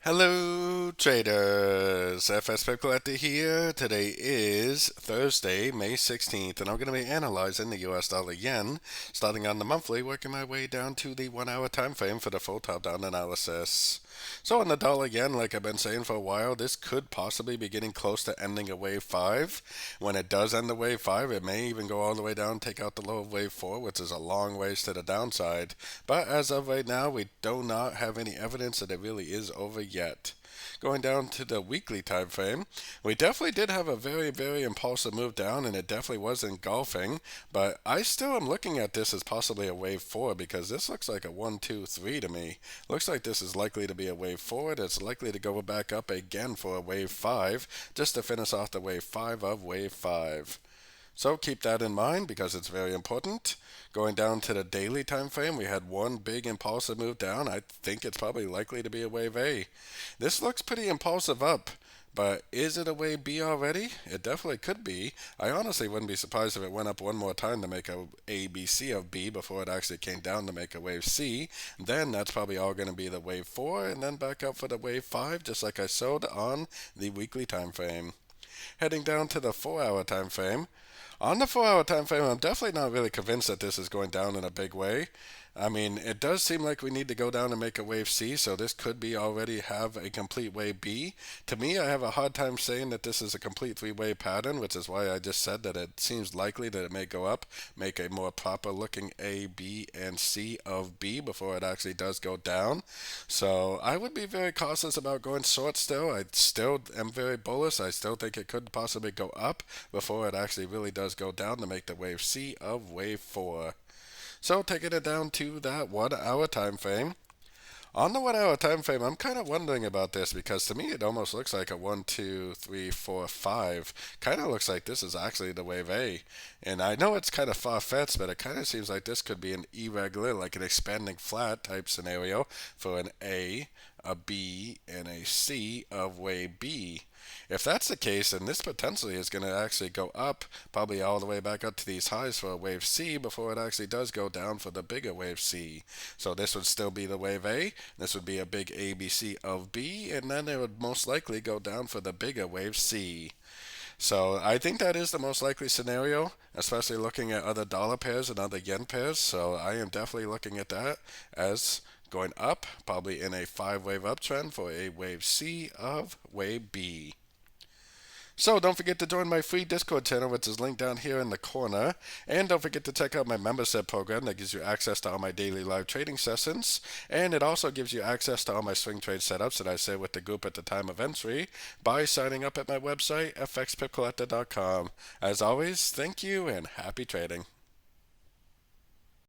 Hello traders, FX Pip Collector here. Today is Thursday, May 16th, and I'm going to be analyzing the US dollar yen, starting on the monthly, working my way down to the 1 hour time frame for the full top-down analysis. So on the dollar yen, like I've been saying for a while, this could possibly be getting close to ending a wave 5. When it does end the wave 5, it may even go all the way down, take out the low of wave 4, which is a long ways to the downside. But as of right now, we do not have any evidence that it really is over yet. Going down to the weekly time frame, we definitely did have a very impulsive move down, and it definitely was engulfing. But I still am looking at this as possibly a wave 4 because this looks like a 1, 2, 3 to me. Looks like this is likely to be a wave 4. That's likely to go back up again for a wave 5, just to finish off the wave 5 of wave 5. So keep that in mind because it's very important. Going down to the daily time frame, we had one big impulsive move down. I think it's probably likely to be a wave A. This looks pretty impulsive up, but is it a wave B already? It definitely could be. I honestly wouldn't be surprised if it went up one more time to make a ABC of B before it actually came down to make a wave C. Then that's probably all going to be the wave 4 and then back up for the wave 5 just like I showed on the weekly time frame. Heading down to the 4 hour time frame, on the 4 hour time frame, I'm definitely not really convinced that this is going down in a big way. I mean, it does seem like we need to go down and make a wave C, so this could be already have a complete wave B. To me, I have a hard time saying that this is a complete three-way pattern, which is why I just said that it seems likely that it may go up, make a more proper looking A, B, and C of B before it actually does go down. So I would be very cautious about going short still. I still am very bullish. I still think it could possibly go up before it actually really does go down to make the wave C of wave 4. So taking it down to that 1 hour time frame. On the 1 hour time frame, I'm kind of wondering about this because to me it almost looks like a 1, 2, 3, 4, 5. Kind of looks like this is actually the wave A. And I know it's kind of far-fetched, but it kind of seems like this could be an irregular, like an expanding flat type scenario for an a B, and a C of wave B. If that's the case, then this potentially is going to actually go up, probably all the way back up to these highs for a wave C before it actually does go down for the bigger wave C. So this would still be the wave A, this would be a big ABC of B, and then it would most likely go down for the bigger wave C. So I think that is the most likely scenario, especially looking at other dollar pairs and other yen pairs. So I am definitely looking at that as going up, probably in a 5 wave uptrend for a wave C of wave B. So don't forget to join my free Discord channel, which is linked down here in the corner. And don't forget to check out my membership program that gives you access to all my daily live trading sessions. And it also gives you access to all my swing trade setups that I share with the group at the time of entry by signing up at my website, fxpipcollector.com. As always, thank you and happy trading.